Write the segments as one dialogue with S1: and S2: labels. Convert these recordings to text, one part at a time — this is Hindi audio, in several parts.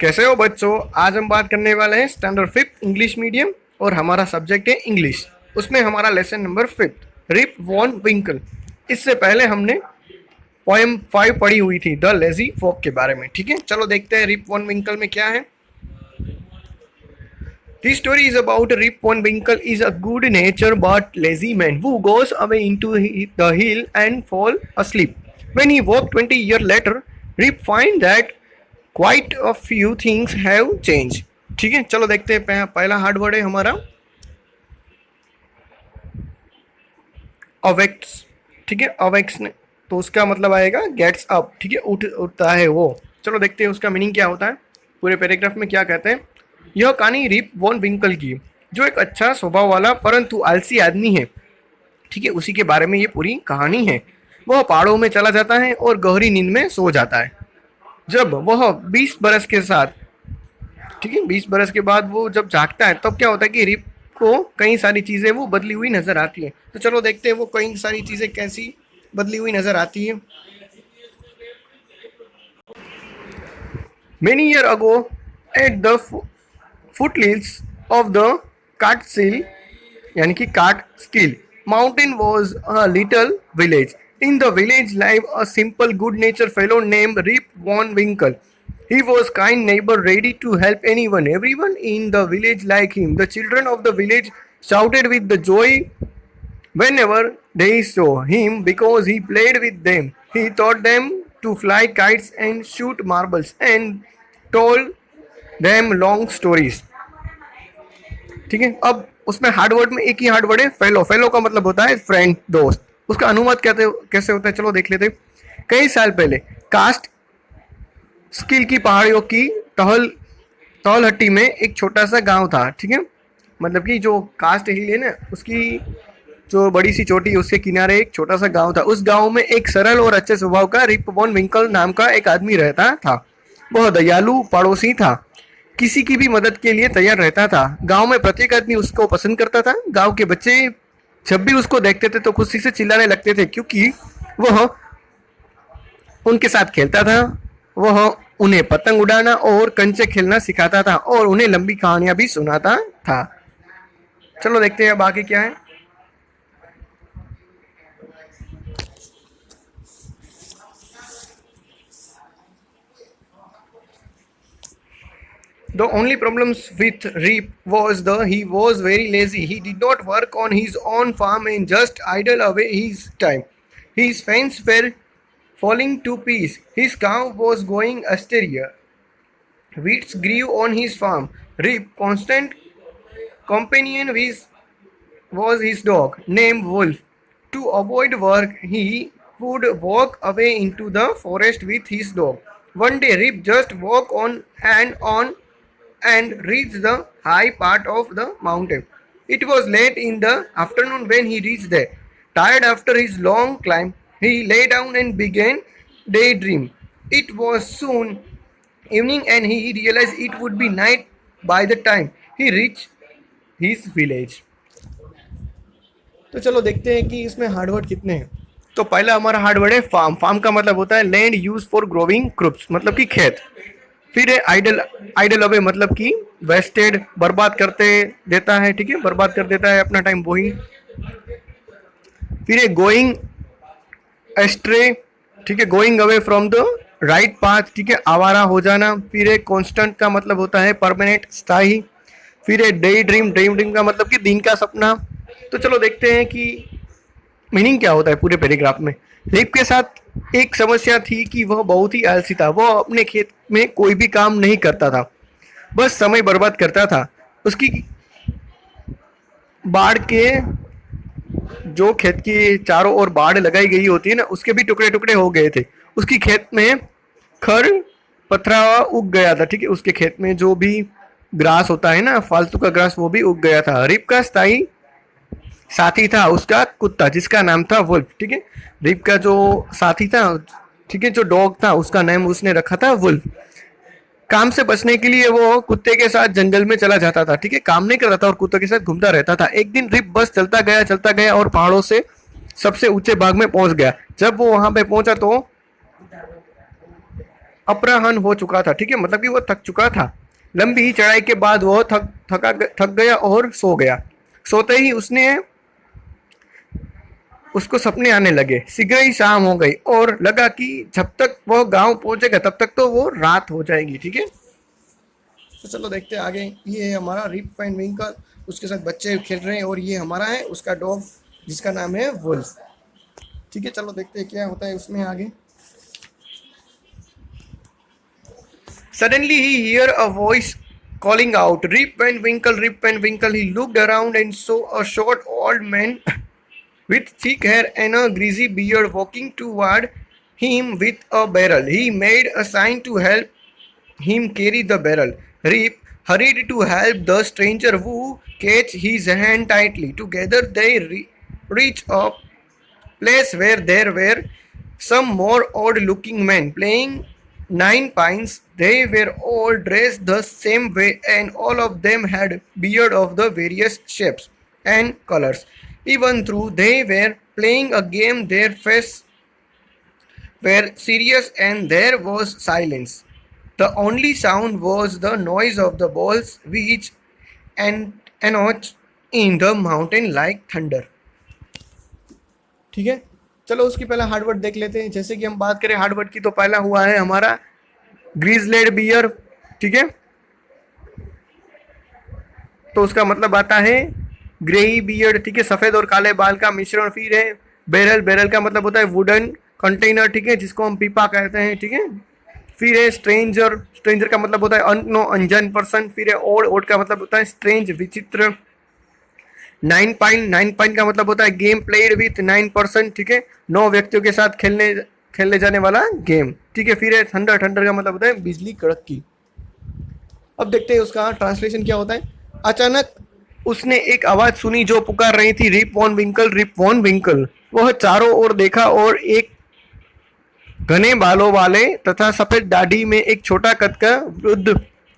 S1: कैसे हो बच्चों। आज हम बात करने वाले हैं स्टैंडर्ड फिफ्थ इंग्लिश मीडियम और हमारा सब्जेक्ट है इंग्लिश। उसमें हमारा lesson number fifth Rip Van Winkle. इससे पहले हमने पोएम 5 पढ़ी हुई थी द लेजी फॉक के बारे में। ठीक है, चलो देखते हैं रिप वॉन विंकल में क्या है। This story is about Rip Van Winkle is a good-natured but lazy man who goes away into the hill and fall asleep. When he woke 20 years later, Rip finds that quite a few things have changed. ठीक है, चलो देखते हैं। पहला हार्ड वर्ड है हमारा अवेक्स। ठीक है, अवेक्स ने तो उसका मतलब आएगा गेट्स अप। ठीक है, उठता है वो। चलो देखते हैं उसका मीनिंग क्या होता है। पूरे पैराग्राफ में क्या कहते हैं। यह कहानी रिप वॉन विंकल की, जो एक अच्छा स्वभाव वाला परंतु आलसी आदमी है। ठीक है, उसी के बारे में ये पूरी कहानी है। वह पहाड़ों में चला जाता है और गहरी नींद में सो जाता है। जब वह 20 बरस के साथ, ठीक है, 20 बरस के बाद वो जब जागता है तब क्या होता है कि रिप को कई सारी चीज़ें वो बदली हुई नजर आती है। तो चलो देखते हैं वो कई सारी चीज़ें कैसी बदली हुई नजर आती है। Many years ago, at the foothills of the Catskill, यानी कि Catskill mountain was a little village. In the village lived a simple, good-natured fellow named Rip Van Winkle. He was kind neighbor, ready to help anyone. Everyone in the village liked him. The children of the village shouted with the joy whenever they saw him because he played with them. He taught them to fly kites and shoot marbles and told them long stories. ठीक है, अब उसमें हार्ड वर्ड में एक ही हार्ड वर्ड है फेलो। फेलो का मतलब होता है फ्रेंड, दोस्त। उसका अनुवाद कैसे होता है, चलो देख लेते। कई साल पहले कास्ट स्किल की पहाड़ियों की तहलहट्टी में एक छोटा सा गांव था। ठीक है, मतलब कि जो कास्ट हिल है ना, उसकी जो बड़ी सी चोटी, उसके किनारे एक छोटा सा गांव था। उस गांव में एक सरल और अच्छे स्वभाव का रिप वॉन विंकल नाम का एक आदमी रहता था। वह दयालु पड़ोसी था, किसी की भी मदद के लिए तैयार रहता था। गांव में प्रत्येक आदमी उसको पसंद करता था। गांव के बच्चे जब भी उसको देखते थे तो खुशी से चिल्लाने लगते थे, क्योंकि वह उनके साथ खेलता था। वह उन्हें पतंग उड़ाना और कंचे खेलना सिखाता था और उन्हें लंबी कहानियां भी सुनाता था। चलो देखते हैं बाकी क्या है। The only problems with Reep was he was very lazy. He did not work on his own farm and just idle away his time. His fence were falling to pieces. His cow was going astray. Weeds grew on his farm. Reep, constant companion was his dog named Wolf. To avoid work, he would walk away into the forest with his dog. One day, Reep just walked on and reached the high part of the mountain. It was late in the afternoon when he reached there. Tired after his long climb, he lay down and began daydream. It was soon evening and he realized it would be night by the time he reached his village. तो चलो देखते हैं कि इसमें हार्डवर्ड कितने हैं। तो पहला हमारा हार्डवर्ड है फार्म। फार्म का मतलब होता है land use for growing crops, मतलब कि खेत। फिर है आइडल। आइडल अवे मतलब कि वेस्टेड, बर्बाद करते देता है। ठीक है, बर्बाद कर देता है अपना टाइम, वही। फिर है गोइंग एस्ट्रे। ठीक है, going away from the right path. ठीक है, आवारा हो जाना। फिर है कॉन्स्टेंट का मतलब होता है परमानेंट, स्थायी। फिर है डे ड्रीम। ड्रीम ड्रीम का मतलब कि दिन का सपना। तो चलो देखते हैं कि मीनिंग क्या होता है पूरे पैराग्राफ में। रिप के साथ एक समस्या थी कि वह बहुत ही आलसी था। वह अपने खेत में कोई भी काम नहीं करता था, बस समय बर्बाद करता था। उसकी बाढ़ के जो खेत की चारों ओर बाढ़ लगाई गई होती है ना, उसके भी टुकड़े टुकड़े हो गए थे। उसकी खेत में खर पथरावा उग गया था। ठीक है, उसके खेत में जो भी ग्रास होता है ना, फालतू का ग्रास, वो भी उग गया था। रिप का स्थायी साथी था उसका कुत्ता, जिसका नाम था वुल्फ। ठीक है, रिप का जो साथी था, ठीक है, जो डॉग था, उसका नाम उसने रखा था वुल्फ। काम से बचने के लिए वो कुत्ते के साथ जंगल में चला जाता था। ठीक है, काम नहीं करता था और कुत्ते के साथ घूमता रहता था। एक दिन रिप बस चलता गया और पहाड़ों से सबसे ऊंचे भाग में पहुंच गया। जब वो वहां पे पहुंचा तो अपराहन हो चुका था, ठीक है, मतलब कि वो थक चुका था। लंबी चढ़ाई के बाद वो थक गया और सो गया। सोते ही उसको सपने आने लगे। शीघ्र ही शाम हो गई और लगा कि जब तक वो गांव पहुंचेगा तब तक तो वो रात हो जाएगी, ठीक है। तो चलो देखते हैं आगे। ये है हमारा रिप एंड विंकल, उसके साथ बच्चे खेल रहे हैं, और ये हमारा है उसका डॉग जिसका नाम है वुल्फ। ठीक है, चलो देखते हैं क्या होता है उसमें आगे। Suddenly he heard a voice calling out, Rip Van Winkle, Rip Van Winkle. He looked around and saw a short old man with thick hair and a greasy beard walking toward him with a barrel. He made a sign to help him carry the barrel. Rip hurried to help the stranger who catch his hand tightly. Together they reached a place where there were some more odd looking men playing nine pines. They were all dressed the same way and all of them had beard of the various shapes and colors. Even though they were playing a game, their faces were serious and there was silence. The only sound was the noise of the balls which announced in the mountain like thunder. ठीक है, चलो उसकी पहला हार्डवर्ड देख लेते हैं। जैसे कि हम बात करें हार्डवर्ड की, तो पहला हुआ है हमारा ग्रीजलेड बियर, ठीक है, तो उसका मतलब आता है ग्रेई बियर्ड, ठीक है, सफेद और काले बाल का मिश्रण। फिर है बैरल, बैरल का मतलब होता है वुडन कंटेनर, ठीक है, जिसको हम पीपा कहते हैं, ठीक है। फिर है स्ट्रेंजर, स्ट्रेंजर का मतलब होता है अननो, अनजान पर्सन। फिर है ओड, ओड का मतलब होता है स्ट्रेंज, विचित्र। नाइन पाइन, नाइन पाइन का मतलब होता है गेम प्लेड विथ 9%, ठीक है, 9 व्यक्तियों के साथ खेलने जाने वाला गेम, ठीक है। फिर है थंडर, थंडर का मतलब होता है बिजली कड़कती। अब देखते हैं उसका ट्रांसलेशन क्या होता है। अचानक उसने एक आवाज सुनी जो पुकार रही थी, रिप वॉन विंकल, रिप वॉन विंकल। वह चारों ओर देखा और एक घने बालों वाले तथा सफेद दाढ़ी में एक छोटा कद का वृद्ध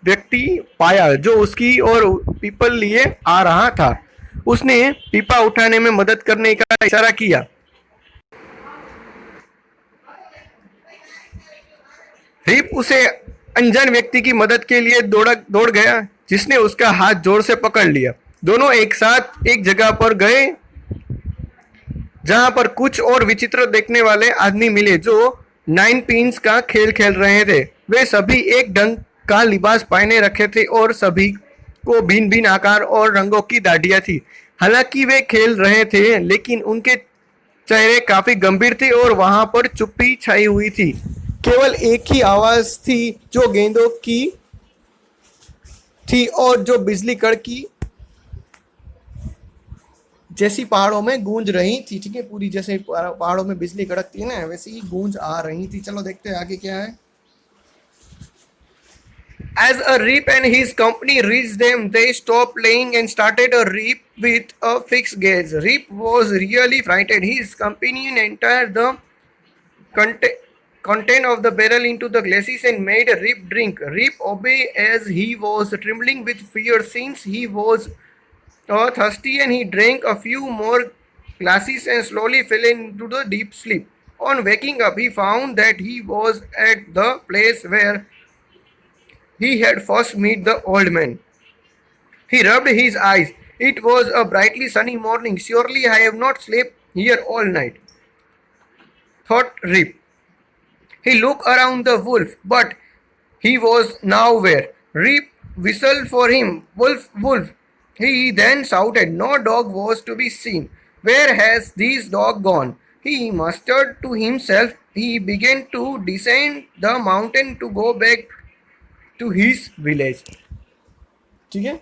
S1: व्यक्ति पाया जो उसकी ओर पीपल लिए आ रहा था। उसने पीपा उठाने में मदद करने का इशारा किया। रिप उसे अनजान व्यक्ति की मदद के लिए दौड़ गया, जिसने उसका हाथ जोर से पकड़ लिया। दोनों एक साथ एक जगह पर गए जहां पर कुछ और विचित्र देखने वाले आदमी मिले जो 9 पिन्स का खेल खेल रहे थे। वे सभी एक ढंग का लिबास पहने रखे थे और सभी को भिन्न भिन्न आकार और रंगों की दाढ़ियां थी। हालांकि वे खेल रहे थे, लेकिन उनके चेहरे काफी गंभीर थे और वहां पर चुप्पी छाई हुई थी। केवल एक ही आवाज थी जो गेंदों की थी और जो बिजली कड़की जैसी पहाड़ों में गूंज रही थी, ठीक है, पूरी जैसे पहाड़ों में बिजली कड़कती है ना, वैसे ही गूंज आ रही थी। चलो देखते हैं आगे क्या है। As a Rip and his company reached them, they stopped playing and started a Rip with a fixed gaze. Rip was really frightened. His companion entered the content of the barrel into the glasses and made Rip drink. Rip obeyed as he was trembling with fear since he was thirsty, and he drank a few more glasses and slowly fell into the deep sleep. On waking up, he found that he was at the place where he had first met the old man. He rubbed his eyes. It was a brightly sunny morning. Surely I have not slept here all night, thought Rip. He looked around the wolf, but he was nowhere. Rip whistled for him. Wolf, wolf. He then shouted. No dog was to be seen. Where has this dog gone? He mustered to himself. He began to descend the mountain to go back to his village. ठीक है,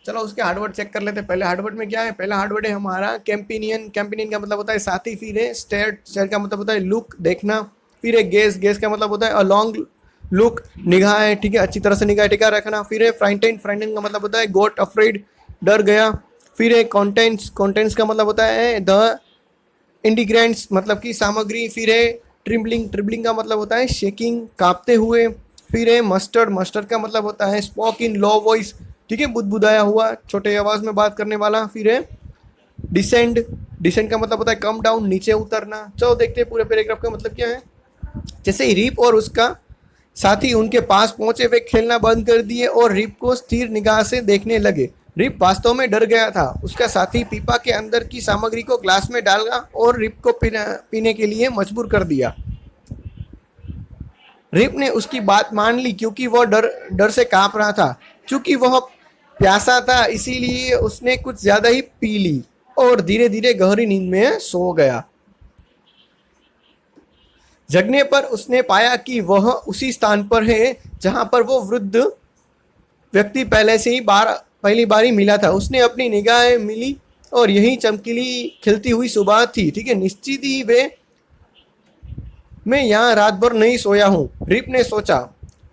S1: चलो उसके हार्डवर्ड चेक कर लेते हैं। पहले हार्डवर्ड में क्या है, पहला हार्डवर्ड है हमारा कैंपिनियन। कैंपिनियन का मतलब होता है साथी। फिर है स्टेयर, स्टेयर का मतलब होता है लुक, देखना। फिर है गेस, गेस का मतलब होता है अ लॉन्ग लुक, निगाह है, ठीक है, अच्छी तरह से निगाह टिका रखना। फिर है फ्राइटेन, फ्राइटेन का मतलब होता है गोट अफ्रेड, डर गया। फिर है कॉन्टेंट्स, कॉन्टेंट्स का मतलब होता है द इंडिग्रेंट्स, मतलब कि सामग्री। फिर है ट्रिम्बलिंग, ट्रिम्बलिंग का मतलब होता है शेकिंग, कांपते हुए। फिर है मस्टर्ड, मस्टर्ड का मतलब होता है स्पोक इन लो वॉइस, ठीक है, बुदबुदाया हुआ, छोटे आवाज में बात करने वाला। फिर है डिसेंड, डिसेंड का मतलब होता है कम डाउन, नीचे उतरना। चलो देखते हैं पूरे पैराग्राफ का मतलब क्या है। जैसे ही रिप और उसका साथी उनके पास पहुंचे, वे खेलना बंद कर दिए और रिप को स्थिर निगाह से देखने लगे। रिप वास्तव में डर गया था। उसका साथी पीपा के अंदर की सामग्री को ग्लास में डाला और रिप को पीने के लिए मजबूर कर दिया। रिप ने उसकी बात मान ली क्योंकि वह डर डर से कांप रहा था। चूंकि वह प्यासा था इसीलिए उसने कुछ ज्यादा ही पी ली और धीरे धीरे गहरी नींद में सो गया। जगने पर उसने पाया कि वह उसी स्थान पर है जहां पर वो वृद्ध व्यक्ति पहले से ही पहली बार ही मिला था। उसने अपनी निगाहें मिली और यही चमकीली खिलती हुई सुबह थी। ठीक है, निश्चित ही वे मैं यहाँ रात भर नहीं सोया हूँ, रिप ने सोचा।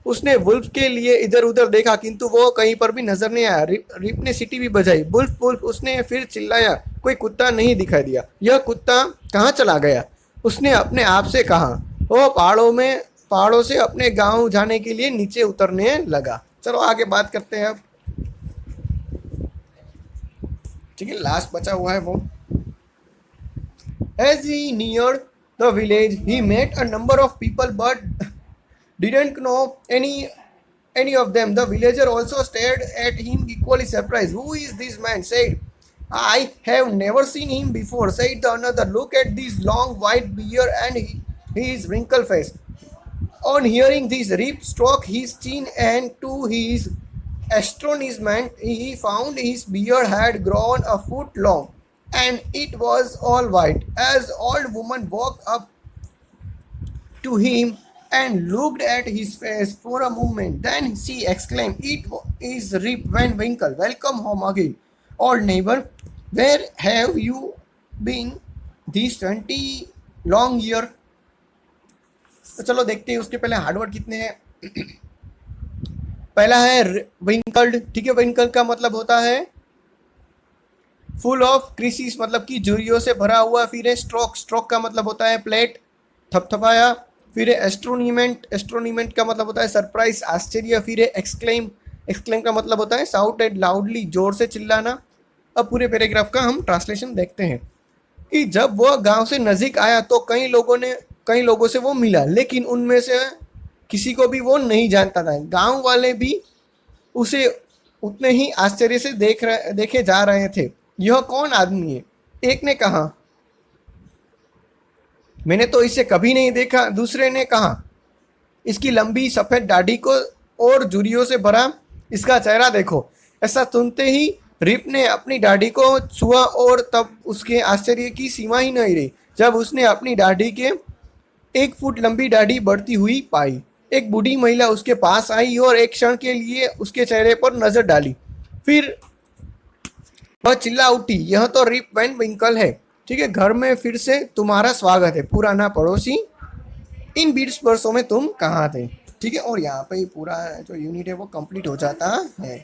S1: उसने वुल्फ के लिए इधर उधर देखा किंतु वो कहीं पर भी नजर नहीं आया। रिप ने सीटी भी बजाई, वुल्फ वुल्फ। उसने फिर चिल्लाया, कोई कुत्ता नहीं दिखाई दिया। यह कुत्ता कहाँ चला गया? उसने अपने आप से कहा। वो पहाड़ों से अपने गांव जाने के लिए नीचे उतरने लगा। चलो आगे बात करते हैं अब। ठीक है, लास्ट बचा हुआ है वो। As he neared the village, he met a number of people but didn't know any of them. The villager also stared at him equally surprised. Who is this man? Said. I have never seen him before, said the another. Look at this long white beard and his wrinkled face. On hearing this, Rip struck his chin and to his astonishment he found his beard had grown a foot long and it was all white. As old woman walked up to him and looked at his face for a moment. Then she exclaimed, "It is Rip Van Winkle. Welcome home again, old neighbor. Where have you been these 20 long years?" तो चलो देखते हैं उसके पहले हार्डवर्ड कितने हैं। पहला है विंकल्ड। ठीक है, विंकल्ड का मतलब होता है फुल ऑफ क्रिसिस, मतलब कि झुर्रियों से भरा हुआ। फिर है स्ट्रोक। स्ट्रोक का मतलब होता है प्लेट, थपथपाया। फिर है एस्ट्रोनीमेंट। एस्ट्रोनीमेंट का मतलब होता है सरप्राइज, आश्चर्य। फिर है एक्सक्लेम। एक्सक्लेम का मतलब होता है साउटेड, लाउडली, जोर से चिल्लाना। अब पूरे पैराग्राफ का हम ट्रांसलेशन देखते हैं कि जब वह गांव से नजीक आया तो कई लोगों से वो मिला, लेकिन उनमें से किसी को भी वो नहीं जानता था। गांव वाले भी उसे उतने ही आश्चर्य से देखे जा रहे थे। यह कौन आदमी है? एक ने कहा, मैंने तो इसे कभी नहीं देखा। दूसरे ने कहा, इसकी लंबी सफेद दाढ़ी को और झुर्रियों से भरा इसका चेहरा देखो। ऐसा सुनते ही रिप ने अपनी दाढ़ी को छुआ और तब उसके आश्चर्य की सीमा ही नहीं रही जब उसने अपनी दाढ़ी के 1 फुट लंबी दाढ़ी बढ़ती हुई पाई। एक बूढ़ी महिला उसके पास आई और एक क्षण के लिए उसके चेहरे पर नजर डाली। फिर वह चिल्ला उठी, यह तो रिप वैन विंकल है। ठीक है, घर में फिर से तुम्हारा स्वागत है पुराना पड़ोसी। इन 20 वर्षों में तुम कहाँ थे? ठीक है, और यहाँ पे पूरा जो यूनिट है वो कंप्लीट हो जाता है।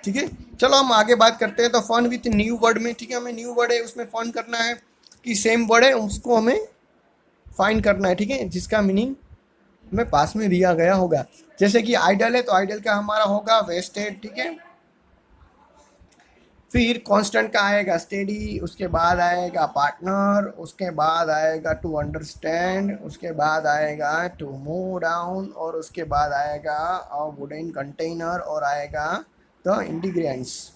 S1: ठीक है, चलो हम आगे बात करते हैं। तो फन विथ न्यू वर्ड में, ठीक है, हमें न्यू वर्ड है उसमें फन करना है कि सेम वर्ड है उसको हमें फाइंड करना है। ठीक है, जिसका मीनिंग हमें पास में दिया गया होगा। जैसे कि आइडल है तो आइडल का हमारा होगा वेस्टेड। ठीक है, फिर कांस्टेंट का आएगा स्टेडी, उसके बाद आएगा पार्टनर, उसके बाद आएगा टू अंडरस्टैंड, उसके बाद आएगा टू मूव डाउन, और उसके बाद आएगा अ वुडन कंटेनर, और आएगा द इंग्रेडिएंट्स।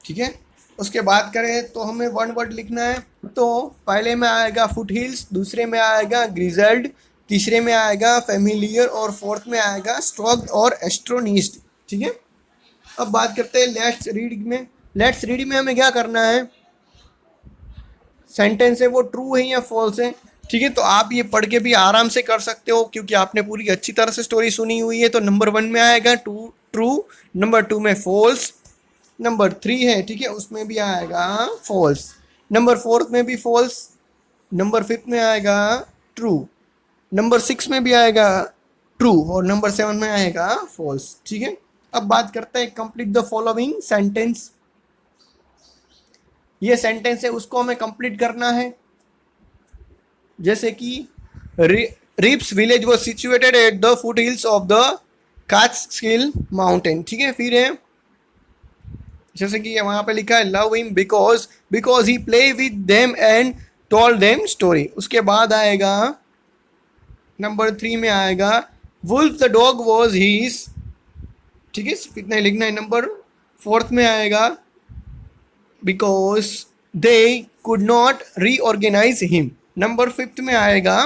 S1: ठीक है, उसके बाद करें तो हमें वन वर्ड लिखना है। तो पहले में आएगा फुट हिल्स, दूसरे में आएगा ग्रिजल्ड, तीसरे में आएगा फेमिलियर, और फोर्थ में आएगा स्ट्रॉक्ड और एस्ट्रोनिस्ट। ठीक है, अब बात करते हैं लेट्स रीड में। लेट्स रीड में हमें क्या करना है, सेंटेंस है वो ट्रू है या फॉल्स है। ठीक है, तो आप ये पढ़ के भी आराम से कर सकते हो क्योंकि आपने पूरी अच्छी तरह से स्टोरी सुनी हुई है। तो नंबर 1 में आएगा ट्रू, नंबर 2 में फॉल्स, नंबर 3 है, ठीक है, उसमें भी आएगा फॉल्स, नंबर 4 में भी फॉल्स, नंबर 5 में आएगा ट्रू, नंबर 6 में भी आएगा ट्रू, और नंबर 7 में आएगा फॉल्स। ठीक है, अब बात करते हैं कंप्लीट द फॉलोइंग सेंटेंस। ये सेंटेंस है उसको हमें कंप्लीट करना है। जैसे कि Rip's village was situated at the foothills of the Catskill mountain. ठीक है, फिर है जैसे कि वहां पे लिखा है love him because he play with them and told them story. उसके बाद आएगा नंबर 3 में आएगा wolf the dog was his, ठीक है, इतना ही लिखना है। नंबर 4 में आएगा because they could not reorganise him. Number 5 में आएगा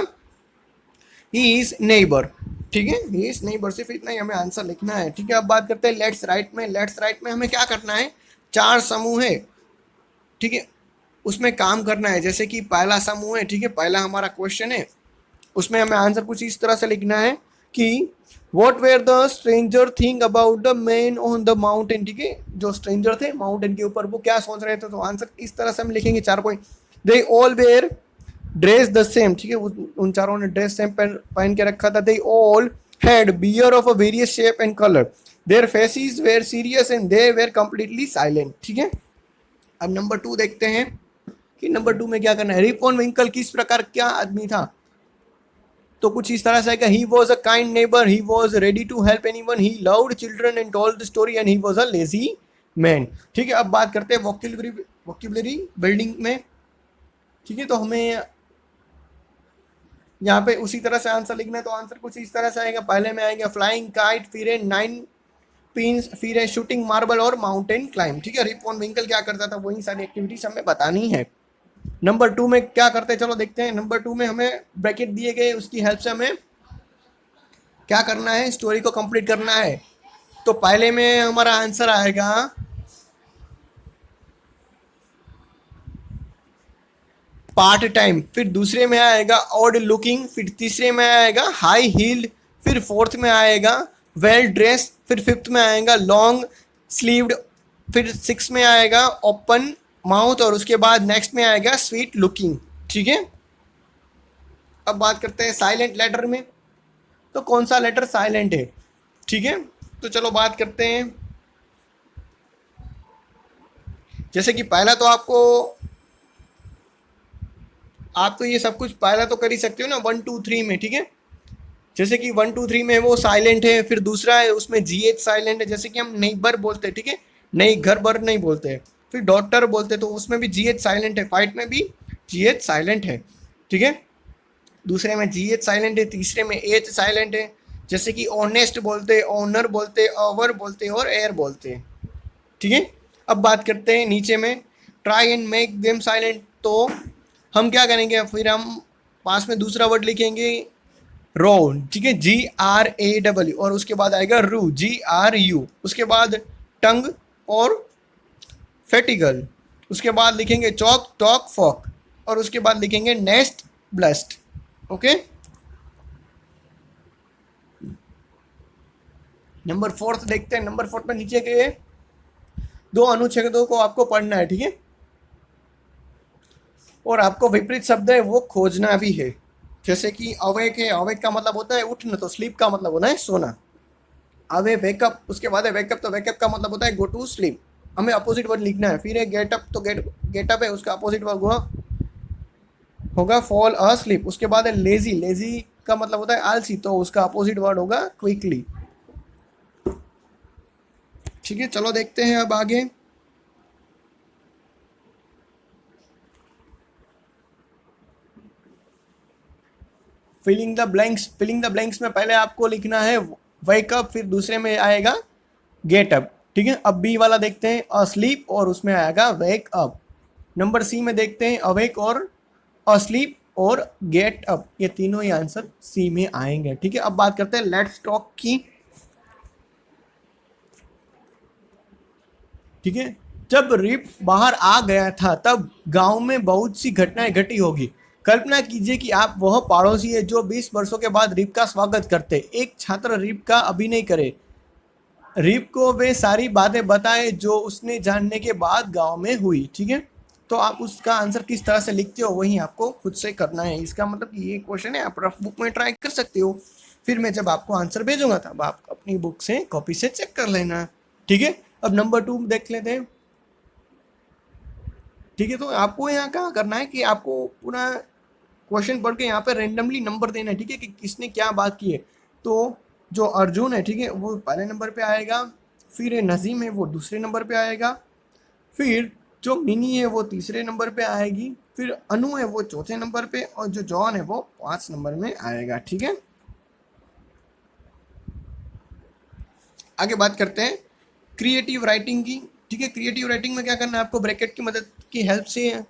S1: ही इज नेबर, ठीक है, ही इज नेबर। सिर्फ इतना ही हमें आंसर लिखना है, ठीक है। अब बात करते हैं लेट्स राइट में। लेट्स राइट में हमें क्या करना है, 4 समूह है, ठीक है, उसमें काम करना है। जैसे कि पहला समूह है, ठीक है, पहला हमारा क्वेश्चन है, उसमें हमें आंसर कुछ इस तरह से लिखना है कि what were the stranger thing about the man on the mountain, ठीक है, जो स्ट्रेंजर थे माउंटेन के ऊपर वो क्या सोच रहे थे। तो आंसर इस तरह से हम लिखेंगे 4 point. They all where dress the same, ठीक है, उन चारों ने ड्रेस सेम पहन के रखा था। They all had beard of a various shape and colour. Their faces were serious and they were completely silent, ठीक है। अब नंबर 2 देखते हैं कि नंबर 2 में क्या करना है। रिप वॉन विंकल किस प्रकार क्या आदमी था, तो कुछ इस तरह से है कि he was a kind neighbour, he was ready to help anyone, he loved children and told the story and he was a lazy man, ठीक है। अब बात करते हैं वोकेबुलरी बिल्डिंग में, ठीक है। तो हमें यहाँ पे उसी तरह से आंसर लिखना है। तो आंसर कुछ इस तरह से आएगा, पहले में आएगा फ्लाइंग काइट, फिर है 9 पिंस, फिर है शूटिंग मार्बल और माउंटेन क्लाइंब, ठीक है। रिप वॉन विंकल क्या करता था, वही सारी एक्टिविटीज हमें बतानी है। नंबर 2 में क्या करते हैं, चलो देखते हैं। नंबर 2 में हमें ब्रैकेट दिए गए, उसकी हेल्प से हमें क्या करना है, स्टोरी को कंप्लीट करना है। तो पहले में हमारा आंसर आएगा पार्ट टाइम, फिर दूसरे में आएगा ऑड लुकिंग, फिर तीसरे में आएगा हाई हील्ड, फिर फोर्थ में आएगा वेल ड्रेस, फिर फिफ्थ में आएगा लॉन्ग स्लीव्ड, फिर सिक्स में आएगा ओपन माउथ और उसके बाद नेक्स्ट में आएगा स्वीट लुकिंग, ठीक है। अब बात करते हैं साइलेंट लेटर में, तो कौन सा लेटर साइलेंट है, ठीक है। तो चलो बात करते हैं। जैसे कि पहला तो आप तो ये सब कुछ पहला तो कर ही सकते हो ना 1 2 3 में, ठीक है। जैसे कि 1 2 3 में वो साइलेंट है, फिर दूसरा है उसमें GH साइलेंट है, जैसे कि हम नेबर बोलते हैं, ठीक है, नहीं घर बर नहीं बोलते हैं। फिर डॉटर बोलते हैं तो उसमें भी GH साइलेंट है, फाइट में भी GH साइलेंट है, ठीक है। दूसरे में GH साइलेंट है, तीसरे में H साइलेंट है, जैसे कि ऑनेस्ट बोलते, ऑनर बोलते, ओवर बोलते और एयर बोलते हैं, ठीक है। अब बात करते हैं नीचे में try and make them silent. तो हम क्या करेंगे, फिर हम पास में दूसरा वर्ड लिखेंगे रो, ठीक है, GRAW, और उसके बाद आएगा रू, GRU, उसके बाद टंग और फेटिगल, उसके बाद लिखेंगे चौक टॉक फॉक, और उसके बाद लिखेंगे नेस्ट ब्लस्ट, ओके। नंबर 4 देखते हैं। नंबर 4 में नीचे के 2 अनुच्छेदों को आपको पढ़ना है, ठीक है, और आपको विपरीत शब्द है वो खोजना भी है। जैसे कि अवेक है, अवेक का मतलब होता है उठना, तो स्लीप का मतलब होता है सोना। अवे वेकअप, उसके बाद है वेकअप, तो वेकअप का मतलब होता है गो टू स्लीप, हमें अपोजिट वर्ड लिखना है। फिर है गेटअप, तो गेटअप है, उसका अपोजिट वर्ड होगा फॉल अ स्लीप। उसके बाद है लेजी, लेजी का मतलब होता है आलसी, तो उसका अपोजिट वर्ड होगा क्विकली, ठीक है। चलो देखते हैं अब आगे। Filling the blanks, filling the blanks में पहले आपको लिखना है वेकअप, फिर दूसरे में आएगा गेट अप, ठीक है। अब बी वाला देखते हैं अस्लीप, और उसमें आएगा वेक अप। नंबर सी में देखते हैं अवेक और अस्लीप और गेट अप, ये तीनों ही आंसर सी में आएंगे, ठीक है। अब बात करते हैं लेट्स टॉक की, ठीक है। जब रिप बाहर आ गया था तब गांव में बहुत सी घटनाएं घटी होगी। कल्पना कीजिए कि आप वह पड़ोसी है जो 20 वर्षों के बाद रिप का स्वागत करते। एक छात्र रिप का अभिनय करे, रिप को वे सारी बातें बताए जो उसने जानने के बाद गांव में हुई, ठीक है। तो आप उसका आंसर किस तरह से लिखते हो वही आपको खुद से करना है। इसका मतलब कि ये क्वेश्चन है, आप रफ बुक में ट्राई कर सकते हो, फिर मैं जब आपको आंसर भेजूंगा तब आप अपनी बुक से कॉपी से चेक कर लेना, ठीक है। अब नंबर 2 देख लेते हैं, ठीक है। तो आपको यहाँ क्या करना है कि आपको पूरा क्वेश्चन पढ़ के यहाँ पे रेंडमली नंबर देना है, ठीक है, कि किसने क्या बात की है। तो जो अर्जुन है, ठीक है, वो पहले नंबर पे आएगा, फिर नजीम है वो दूसरे नंबर पे आएगा, फिर जो मिनी है वो तीसरे नंबर पे आएगी, फिर अनु है वो चौथे नंबर पे, और जो जॉन है वो 5 नंबर में आएगा। ठीक है, आगे बात करते हैं क्रिएटिव राइटिंग की। ठीक है, क्रिएटिव राइटिंग में क्या करना है आपको, ब्रैकेट की मदद की हेल्प से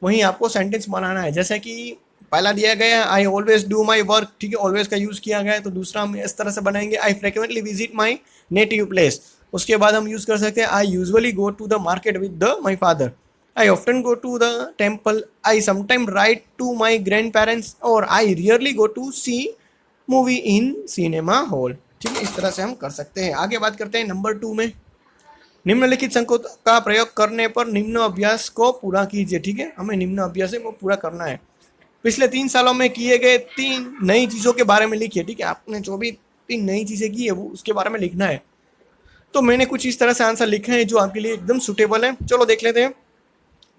S1: वहीं आपको सेंटेंस बनाना है। जैसे कि पहला दिया गया है I always do my work, ठीक है, ऑलवेज का यूज़ किया गया है, तो दूसरा हम इस तरह से बनाएंगे I frequently visit my native place. उसके बाद हम यूज़ कर सकते हैं I usually go to the market with the my father, I often go to the temple, I sometime write to my grandparents, और I rarely go to see movie in cinema hall. ठीक है, इस तरह से हम कर सकते हैं। आगे बात करते हैं नंबर 2 में, निम्नलिखित संकोच का प्रयोग करने पर निम्न अभ्यास को पूरा कीजिए। ठीक है, हमें निम्न अभ्यास है वो पूरा करना है। पिछले 3 सालों में किए गए 3 नई चीज़ों के बारे में लिखिए। ठीक है, आपने जो भी 3 नई चीज़ें की है वो उसके बारे में लिखना है। तो मैंने कुछ इस तरह से आंसर लिखे हैं जो आपके लिए एकदम सुटेबल है। चलो देख लेते हैं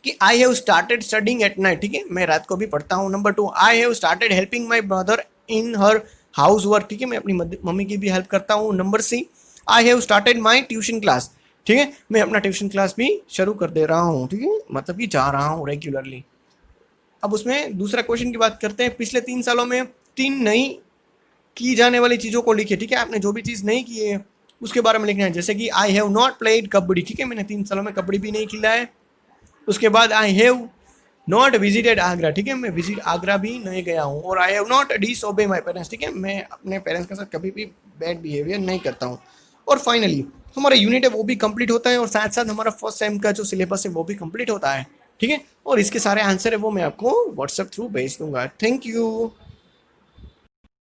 S1: कि आई have started studying at night. ठीक है, मैं रात को भी पढ़ता हूँ। Number 2, I have started helping my mother in her house work. ठीक है, मैं अपनी मम्मी की भी हेल्प करता हूँ। Number C, I have started my tuition class. ठीक है, मैं अपना ट्यूशन क्लास भी शुरू कर दे रहा हूँ। ठीक है, मतलब कि जा रहा हूँ रेगुलरली। अब उसमें दूसरा क्वेश्चन की बात करते हैं, पिछले 3 सालों में 3 नई की जाने वाली चीज़ों को लिखिए। ठीक है, आपने जो भी चीज़ नहीं की है उसके बारे में लिखना है। जैसे कि I have not played kabaddi. ठीक है, मैंने 3 सालों में कबड्डी भी नहीं खेला है। उसके बाद I have not visited Agra. ठीक है, मैं विजिट आगरा भी नहीं गया हूँ। और I have not disobey my parents. ठीक है, मैं अपने पेरेंट्स के साथ कभी भी बैड बिहेवियर नहीं करता हूँ। और फाइनली हमारा यूनिट है वो भी कंप्लीट होता है, और साथ साथ हमारा फर्स्ट सेम का जो सिलेबस है वो भी कंप्लीट होता है। ठीक है, और इसके सारे आंसर है वो मैं आपको व्हाट्सएप थ्रू भेज दूंगा। Thank you.